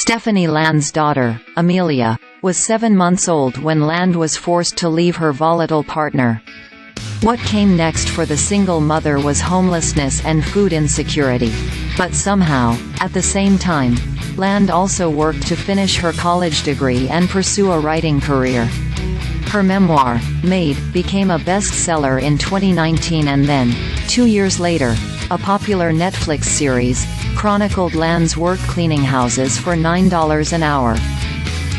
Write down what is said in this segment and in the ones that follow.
Stephanie Land's daughter, Emilia, was 7 months old when Land was forced to leave her volatile partner. What came next for the single mother was homelessness and food insecurity. But somehow, at the same time, Land also worked to finish her college degree and pursue a writing career. Her memoir, Maid, became a bestseller in 2019 and then, 2 years later, a popular Netflix series, chronicled Land's work cleaning houses for $9 an hour.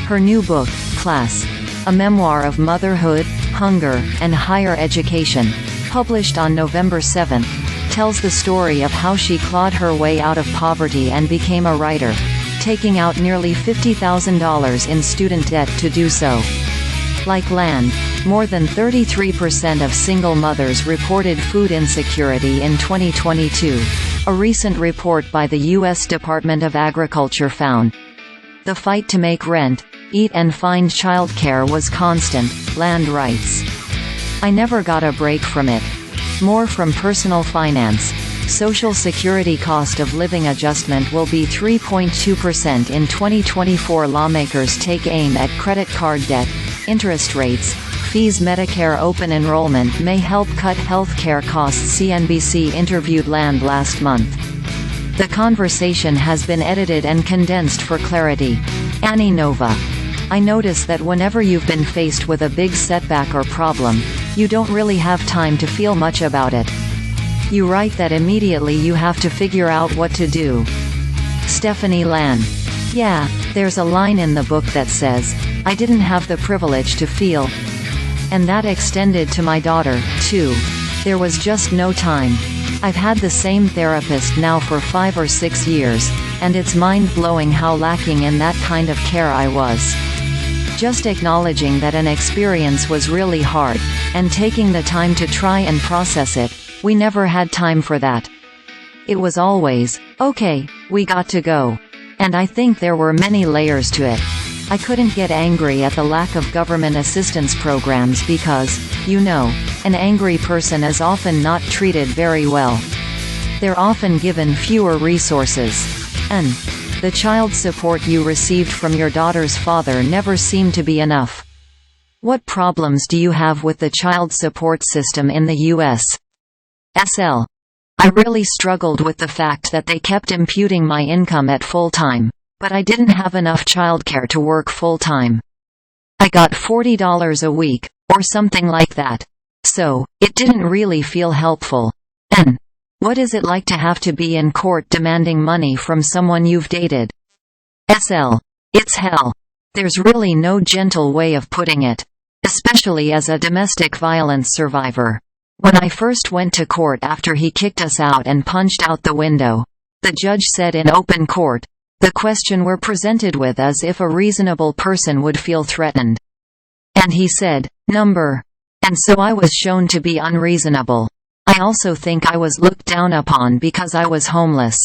Her new book, Class: A Memoir of Motherhood, Hunger, and Higher Education, published on November 7, tells the story of how she clawed her way out of poverty and became a writer, taking out nearly $50,000 in student debt to do so. Like Land, more than 33% of single mothers reported food insecurity in 2022, a recent report by the U.S. Department of Agriculture found. The fight to make rent, eat and find childcare was constant, Land writes. I never got a break from it. More from personal finance. Social Security cost of living adjustment will be 3.2% in 2024. Lawmakers take aim at credit card debt, interest rates. feesMedicare open enrollment may help cut healthcare costs. CNBC interviewed Land last month. The conversation has been edited and condensed for clarity. Annie Nova. I notice that whenever you've been faced with a big setback or problem, you don't really have time to feel much about it. You write that immediately you have to figure out what to do. Stephanie Land. Yeah, there's a line in the book that says, I didn't have the privilege to feel. And that extended to my daughter, too. There was just no time. I've had the same therapist now for 5 or 6 years, and it's mind-blowing how lacking in that kind of care I was. Just acknowledging that an experience was really hard, and taking the time to try and process it, we never had time for that. It was always, okay, we got to go. And I think there were many layers to it. I couldn't get angry at the lack of government assistance programs because, you know, an angry person is often not treated very well. They're often given fewer resources. And the child support you received from your daughter's father never seemed to be enough. What problems do you have with the child support system in the U.S.? SL. I really struggled with the fact that they kept imputing my income at full-time, but I didn't have enough childcare to work full-time. I got $40 a week, or something like that. So, it didn't really feel helpful. And what is it like to have to be in court demanding money from someone you've dated? SL. It's hell. There's really no gentle way of putting it. Especially as a domestic violence survivor. When I first went to court after he kicked us out and punched out the window, the judge said in open court, the question we're presented with is if a reasonable person would feel threatened. And he said, number. And so I was shown to be unreasonable. I also think I was looked down upon because I was homeless.